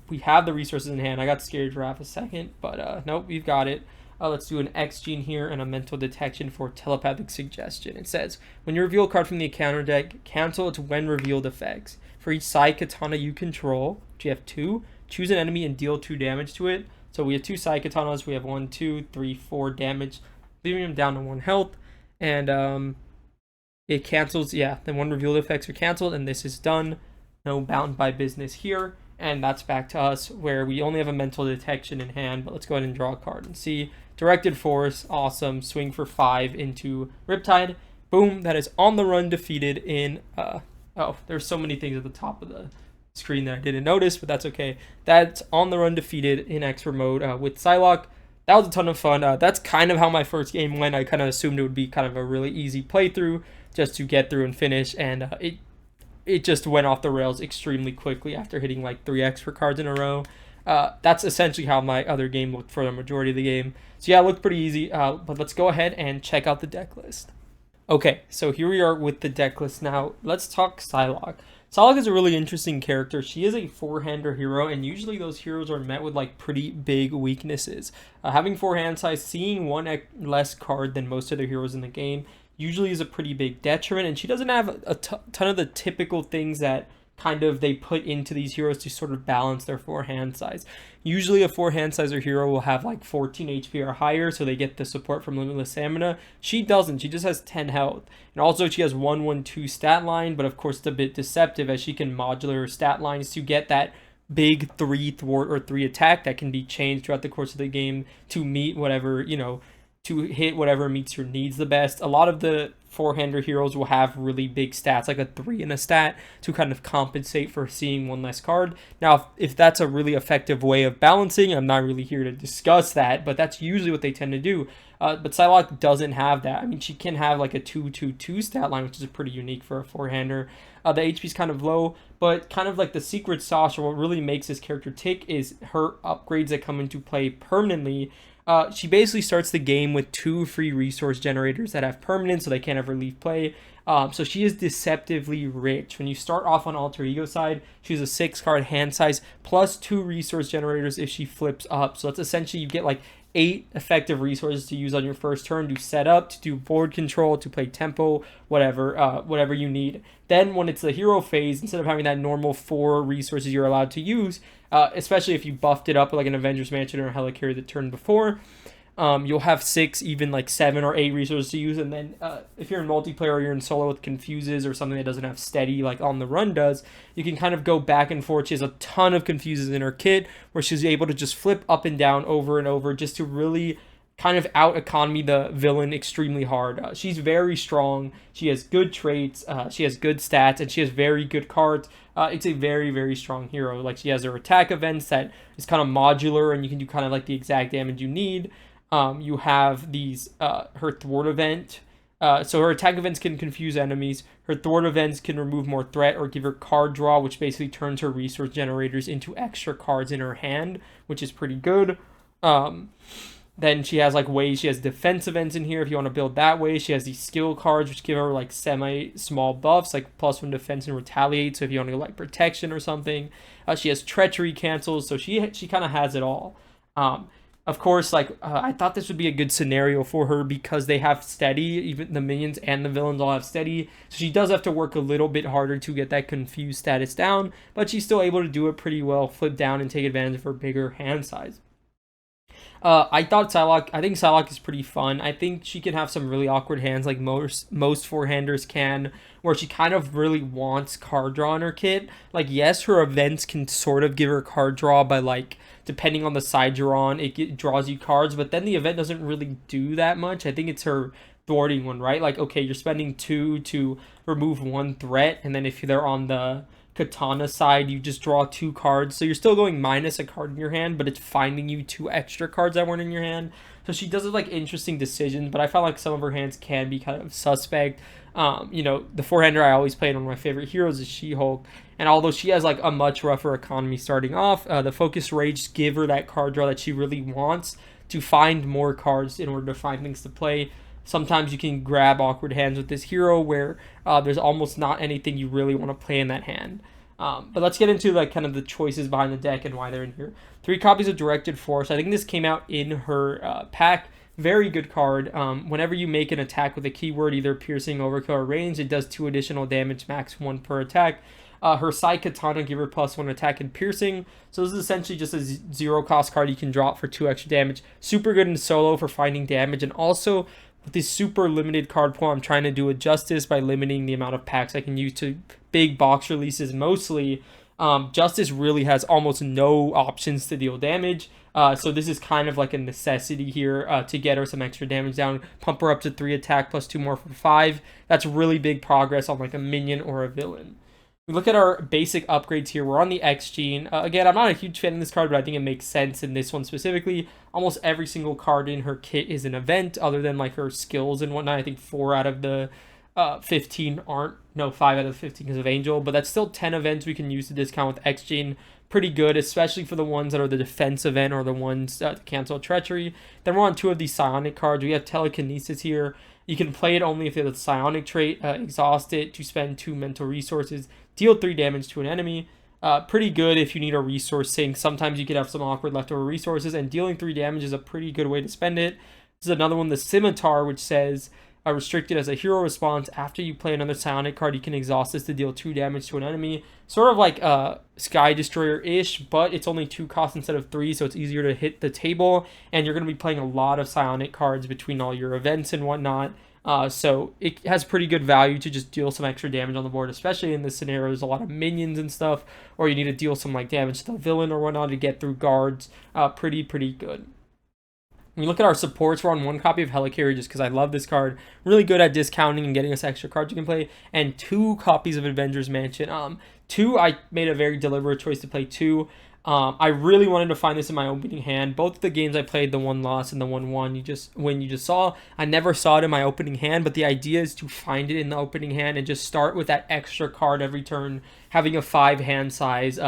We have the resources in hand. I got scared for half a second, but nope, we've got it. Let's do an X gene here and a mental detection for telepathic suggestion. It says, when you reveal a card from the encounter deck, cancel its when revealed effects. For each Psy Katana you control, which you have 2, choose an enemy and deal 2 damage to it. So we have 2 Psy Katanas. We have 1, 2, 3, 4 damage, leaving him down to 1 health. And it cancels, yeah, the when revealed effects are canceled, and this is done. No bound by business here. And that's back to us where we only have a mental detection in hand, but let's go ahead and draw a card and see. Directed Force, awesome. Swing for 5 into Riptide. Boom, that is on the run defeated in, oh, there's so many things at the top of the screen that I didn't notice, but that's okay. That's on the run defeated in expert mode with Psylocke. That was a ton of fun. That's kind of how my first game went. I kind of assumed it would be kind of a really easy playthrough just to get through and finish, and it just went off the rails extremely quickly after hitting like 3 expert cards in a row. That's essentially how my other game looked for the majority of the game. So yeah, it looked pretty easy, but let's go ahead and check out the deck list. Okay, so here we are with the deck list now. Let's talk Psylocke. Psylocke is a really interesting character. She is a 4-hander hero, and usually those heroes are met with like pretty big weaknesses. Having 4 hand size, seeing 1 less card than most other heroes in the game usually is a pretty big detriment, and she doesn't have a ton of the typical things that kind of they put into these heroes to sort of balance their 4 hand size. Usually a 4 hand sizer hero will have like 14 HP or higher, so they get the support from Limitless Stamina. She doesn't. She just has 10 health. And also she has 1/1/2 stat line, but of course it's a bit deceptive as she can modular her stat lines to get that big 3 thwart or 3 attack that can be changed throughout the course of the game to meet whatever, you know, to hit whatever meets your needs the best. A lot of the 4-hander heroes will have really big stats, like a 3 in a stat, to kind of compensate for seeing 1 less card. Now, if that's a really effective way of balancing, I'm not really here to discuss that, but that's usually what they tend to do. But Psylocke doesn't have that. I mean, she can have like a 2/2/2 stat line, which is pretty unique for a 4-hander. The HP is kind of low, but kind of like the secret sauce, or what really makes this character tick, is her upgrades that come into play permanently. She basically starts the game with 2 free resource generators that have permanence, so they can't ever leave play. So she is deceptively rich. When you start off on Alter Ego side, she's a 6-card hand size plus 2 resource generators if she flips up. So that's essentially you get like 8 effective resources to use on your first turn to set up, to do board control, to play tempo, whatever you need. Then when it's the hero phase, instead of having that normal 4 resources you're allowed to use, especially if you buffed it up like an Avengers Mansion or a Helicarrier the turn before, you'll have 6, even like 7 or 8 resources to use. And then if you're in multiplayer or you're in solo with Confuses or something that doesn't have steady like On the Run does, you can kind of go back and forth. She has a ton of Confuses in her kit where she's able to just flip up and down over and over just to really kind of out economy the villain extremely hard. She's very strong. She has good traits. She has good stats, and she has very good cards. It's a very, very strong hero. Like, she has her attack events that is kind of modular, and you can do kind of like the exact damage you need. You have these her thwart event, So her attack events can confuse enemies. Her thwart events can remove more threat or give her card draw, which basically turns her resource generators into extra cards in her hand, which is pretty good. Then she has like ways, she has defense events in here if you want to build that way. She has these skill cards which give her like semi-small buffs, like +1 defense and retaliate, so if you want to go like protection or something. She has treachery cancels, so she kind of has it all. Of course, I thought this would be a good scenario for her because they have steady, even the minions and the villains all have steady, so she does have to work a little bit harder to get that confused status down, but she's still able to do it pretty well, flip down and take advantage of her bigger hand size. I think Psylocke is pretty fun. I think she can have some really awkward hands like most four-handers can, where she kind of really wants card draw in her kit. Like, yes, her events can sort of give her card draw by, like, depending on the side you're on, it draws you cards, but then the event doesn't really do that much. I think it's her thwarting one, right? Like, okay, you're spending 2 to remove 1 threat, and then if they're on the katana side, you just draw 2 cards, so you're still going minus a card in your hand, but it's finding you 2 extra cards that weren't in your hand. So she does like interesting decisions, but I felt like some of her hands can be kind of suspect. The four-hander I always played, one of my favorite heroes is She-Hulk, and although she has like a much rougher economy starting off, the focus rage give her that card draw that she really wants to find more cards in order to find things to play. Sometimes you can grab awkward hands with this hero where there's almost not anything you really want to play in that hand. But let's get into like kind of the choices behind the deck and why they're in here. 3 copies of Directed Force. I think this came out in her pack. Very good card. Whenever you make an attack with a keyword, either piercing, overkill, or range, it does 2 additional damage, max 1 per attack. Her side katana give her +1 attack and piercing. So this is essentially just a 0 cost card you can drop for 2 extra damage. Super good in solo for finding damage, and also with this super limited card pool, I'm trying to do it justice by limiting the amount of packs I can use to big box releases mostly. Justice really has almost no options to deal damage. So this is kind of like a necessity here to get her some extra damage down. Pump her up to 3 attack plus 2 more for 5. That's really big progress on like a minion or a villain. We look at our basic upgrades here. We're on the X gene. Again, I'm not a huge fan of this card, but I think it makes sense in this one specifically. Almost every single card in her kit is an event, other than like her skills and whatnot. I think 4 out of the 15 aren't. No, 5 out of the 15 because of Angel, but that's still 10 events we can use to discount with X gene. Pretty good, especially for the ones that are the defense event or the ones that cancel treachery. Then we're on 2 of these psionic cards. We have telekinesis here. You can play it only if you have the psionic trait, exhaust it to spend 2 mental resources, deal 3 damage to an enemy. Pretty good if you need a resource sink. Sometimes you could have some awkward leftover resources, and dealing 3 damage is a pretty good way to spend it. This is another one, the scimitar, which says restricted as a hero response. After you play another psionic card, you can exhaust this to deal 2 damage to an enemy. Sort of like Sky Destroyer-ish, but it's only 2 costs instead of 3, so it's easier to hit the table, and you're going to be playing a lot of psionic cards between all your events and whatnot. So it has pretty good value to just deal some extra damage on the board, especially in this scenario. There's a lot of minions and stuff, or you need to deal some like damage to the villain or whatnot to get through guards. Pretty good. When we look at our supports, we're on 1 copy of Helicarrier just because I love this card. Really good at discounting and getting us extra cards you can play. And 2 copies of Avengers Mansion. 2, I made a very deliberate choice to play 2. I really wanted to find this in my opening hand. Both of the games I played, the 1 loss and the 1 won, you just saw, I never saw it in my opening hand, but the idea is to find it in the opening hand and just start with that extra card every turn, having a 5 hand size.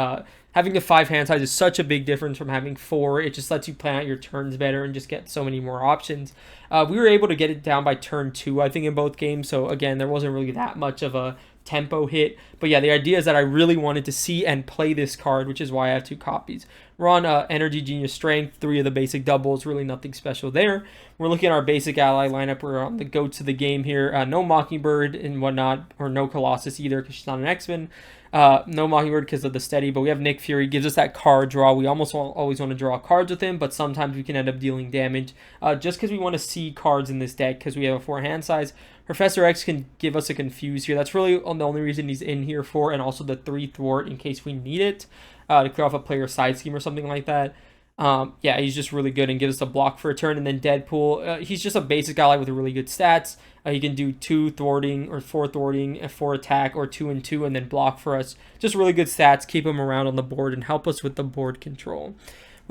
Having a 5 hand size is such a big difference from having 4. It just lets you plan out your turns better and just get so many more options. We were able to get it down by turn 2, I think, in both games. So again, there wasn't really that much of a tempo hit. But yeah, the idea is that I really wanted to see and play this card, which is why I have 2 copies. We're on Energy Genius Strength, 3 of the basic doubles, really nothing special there. We're looking at our basic ally lineup. We're on the goats of the game here. No Mockingbird and whatnot, or no Colossus either because she's not an X-Men. No Mockingbird because of the steady, but we have Nick Fury, gives us that card draw. We almost always want to draw cards with him, but sometimes we can end up dealing damage just because we want to see cards in this deck because we have a 4 hand size. Professor X can give us a confuse here. That's really the only reason he's in here for, and also the 3 thwart in case we need it to clear off a player side scheme or something like that. Yeah, he's just really good and gives us a block for a turn. And then Deadpool, he's just a basic ally with really good stats. He can do 2 thwarting or 4 thwarting, 4 attack, or 2 and 2, and then block for us. Just really good stats. Keep him around on the board and help us with the board control.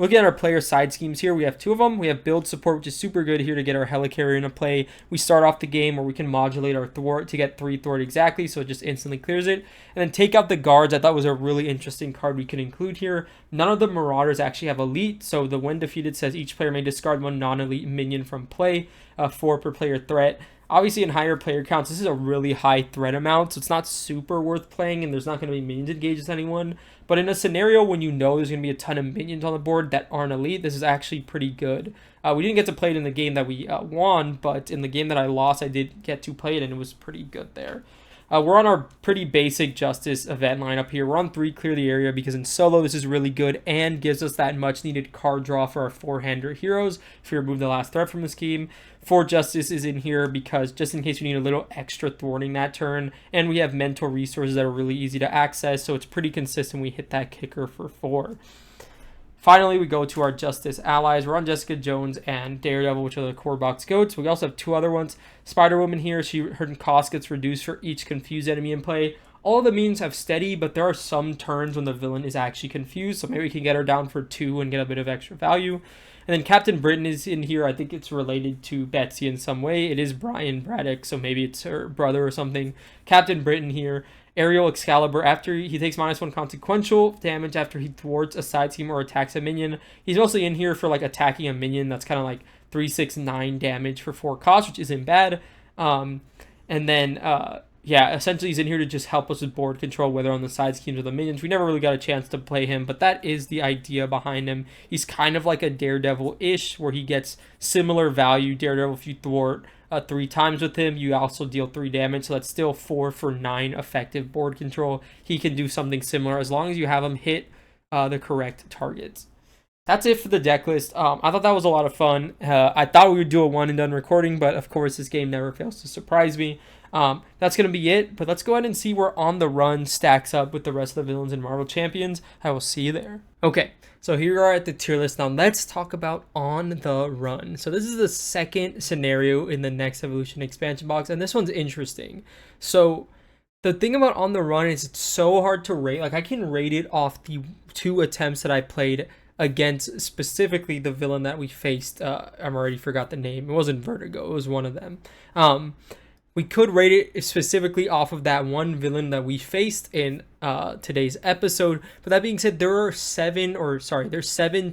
Looking at our player side schemes here, we have 2 of them. We have build support, which is super good here to get our helicarrier into play. We start off the game where we can modulate our thwart to get 3 thwart exactly, so it just instantly clears it. And then take out the guards. I thought was a really interesting card we could include here. None of the Marauders actually have elite, so the when defeated says each player may discard 1 non-elite minion from play, 4 per player threat. Obviously, in higher player counts, this is a really high threat amount, so it's not super worth playing, and there's not going to be minions engaged with anyone. But in a scenario when you know there's going to be a ton of minions on the board that aren't elite, this is actually pretty good. We didn't get to play it in the game that we won, but in the game that I lost, I did get to play it, and it was pretty good there. We're on our pretty basic Justice event lineup here. We're on 3 Clear the Area because in solo this is really good and gives us that much needed card draw for our 4-hander heroes if we remove the last threat from this game. 4 Justice is in here because just in case we need a little extra thwarting that turn, and we have mental resources that are really easy to access, so it's pretty consistent. We hit that kicker for 4. Finally, we go to our Justice allies. We're on Jessica Jones and Daredevil, which are the core box goats. We also have 2 other ones. Spider-Woman here, her cost gets reduced for each confused enemy in play. All of the minions have steady, but there are some turns when the villain is actually confused, so maybe we can get her down for 2 and get a bit of extra value. And then Captain Britain is in here. I think it's related to Betsy in some way. It is Brian Braddock, so maybe it's her brother or something. Captain Britain here. Aerial Excalibur, after he takes -1 consequential damage after he thwarts a side team or attacks a minion. He's mostly in here for like attacking a minion. That's kind of like 3, 6, 9 damage for 4 cost, which isn't bad. And then, yeah, essentially he's in here to just help us with board control, whether on the side schemes or the minions. We never really got a chance to play him, but that is the idea behind him. He's kind of like a Daredevil-ish, where he gets similar value. Daredevil, if you thwart 3 times with him, you also deal 3 damage, so that's still 4 for 9 effective board control. He can do something similar as long as you have him hit the correct targets. That's it for the deck list. I thought that was a lot of fun. I thought we would do a one and done recording, but of course this game never fails to surprise me. That's going to be it, but let's go ahead and see where On the Run stacks up with the rest of the villains in Marvel Champions. I will see you there. Okay, so here we are at the tier list. Now let's talk about On the Run. So this is the second scenario in the Next Evolution expansion box, and this one's interesting. So the thing about On the Run is it's so hard to rate. Like, I can rate it off the 2 attempts that I played against specifically the villain that we faced. I'm already forgot the name. It wasn't Vertigo. It was one of them. We could rate it specifically off of that one villain that we faced in today's episode. But that being said, there's 7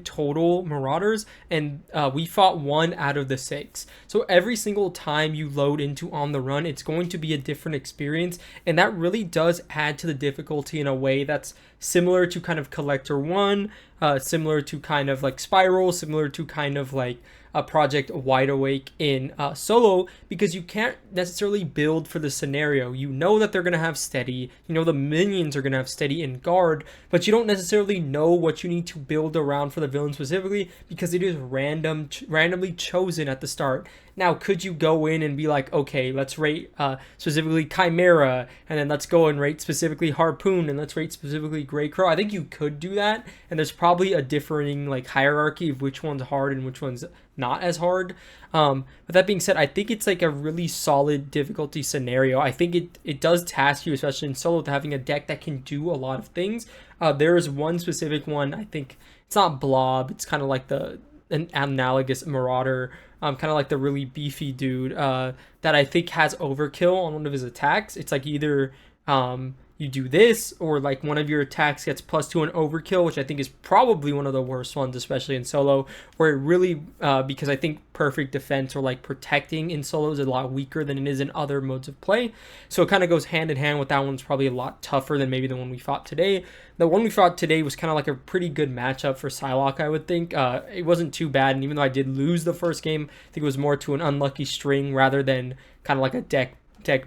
total Marauders, and we fought 1 out of the 6. So every single time you load into On the Run, it's going to be a different experience, and that really does add to the difficulty in a way that's similar to kind of Collector 1, similar to kind of like Spiral, similar to kind of like a Project Wide Awake in solo, because you can't necessarily build for the scenario. You know that they're going to have steady, you know the minions are going to have steady and guard, but you don't necessarily know what you need to build around for the villain specifically, because it is randomly chosen at the start. Now, could you go in and be like, okay, let's rate specifically Chimera, and then let's go and rate specifically Harpoon, and let's rate specifically Grey Crow? I think you could do that, and there's probably a differing like hierarchy of which one's hard and which one's not as hard. But that being said, I think it's like a really solid difficulty scenario. I think it does task you, especially in solo, to having a deck that can do a lot of things. There is one specific one, I think it's not Blob, it's kind of like an analogous Marauder, kind of like the really beefy dude that I think has overkill on one of his attacks. It's like either you do this, or like one of your attacks gets +2 on overkill, which I think is probably one of the worst ones, especially in solo, where it really, because I think perfect defense or like protecting in solo is a lot weaker than it is in other modes of play. So it kind of goes hand in hand with that one's probably a lot tougher than maybe the one we fought today. The one we fought today was kind of like a pretty good matchup for Psylocke, I would think. It wasn't too bad, and even though I did lose the first game, I think it was more to an unlucky string rather than kind of like a deck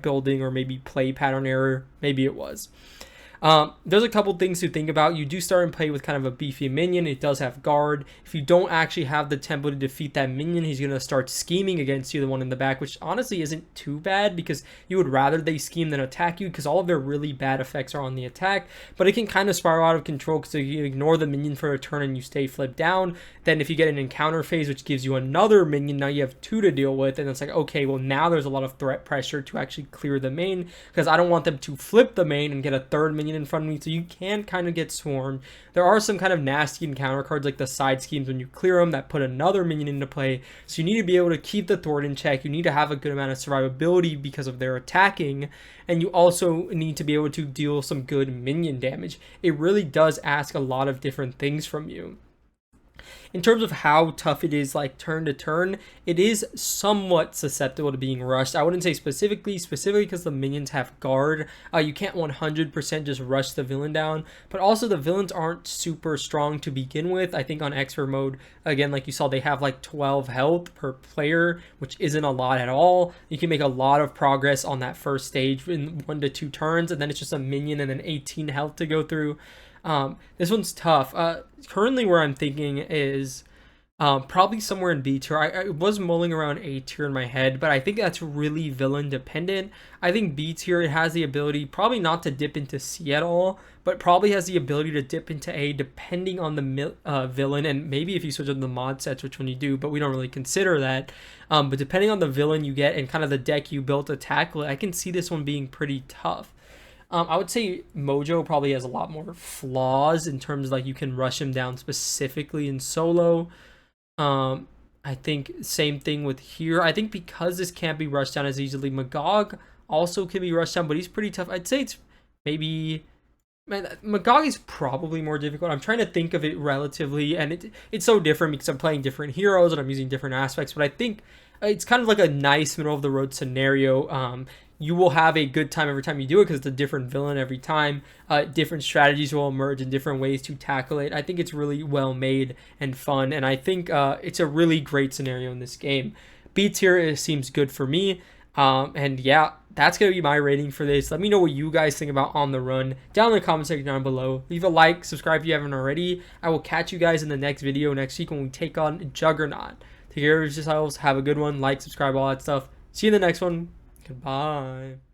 building or maybe play pattern error. Maybe it was. There's a couple things to think about. You do start and play with kind of a beefy minion. It does have guard. If you don't actually have the tempo to defeat that minion, he's going to start scheming against you, the one in the back, which honestly isn't too bad, because you would rather they scheme than attack you, because all of their really bad effects are on the attack. But it can kind of spiral out of control, because if you ignore the minion for a turn and you stay flipped down, then if you get an encounter phase which gives you another minion, now you have 2 to deal with, and it's like, okay, well now there's a lot of threat pressure to actually clear the main, because I don't want them to flip the main and get a third minion minion in front of me, so you can kind of get swarmed. There are some kind of nasty encounter cards like the side schemes when you clear them that put another minion into play, so you need to be able to keep the thwart in check. You need to have a good amount of survivability because of their attacking, and you also need to be able to deal some good minion damage. It really does ask a lot of different things from you. In terms of how tough it is, like turn to turn, it is somewhat susceptible to being rushed. I wouldn't say specifically because the minions have guard. You can't 100% just rush the villain down, but also the villains aren't super strong to begin with. I think on expert mode, again, like you saw, they have like 12 health per player, which isn't a lot at all. You can make a lot of progress on that first stage in 1 to 2 turns, and then it's just a minion and then 18 health to go through. This one's tough. Currently where I'm thinking is probably somewhere in B tier. I was mulling around A tier in my head, but I think that's really villain dependent. I think B tier, it has the ability probably not to dip into C at all, but probably has the ability to dip into A depending on the villain, and maybe if you switch up the mod sets, which one you do, but we don't really consider that. But depending on the villain you get and kind of the deck you built to tackle it, I can see this one being pretty tough. I would say Mojo probably has a lot more flaws in terms of like you can rush him down specifically in solo. I think same thing with here. I think because this can't be rushed down as easily, Magog also can be rushed down, but he's pretty tough. I'd say it's maybe... Man, Magog is probably more difficult. I'm trying to think of it relatively, and it's so different because I'm playing different heroes and I'm using different aspects, but I think it's kind of like a nice middle-of-the-road scenario. You will have a good time every time you do it because it's a different villain every time. Different strategies will emerge in different ways to tackle it. I think it's really well made and fun, and I think it's a really great scenario in this game. B tier seems good for me, and yeah, that's going to be my rating for this. Let me know what you guys think about On the Run down in the comment section down below. Leave a like, subscribe if you haven't already. I will catch you guys in the next video next week when we take on Juggernaut. Take care of yourselves, have a good one, like, subscribe, all that stuff. See you in the next one. Goodbye.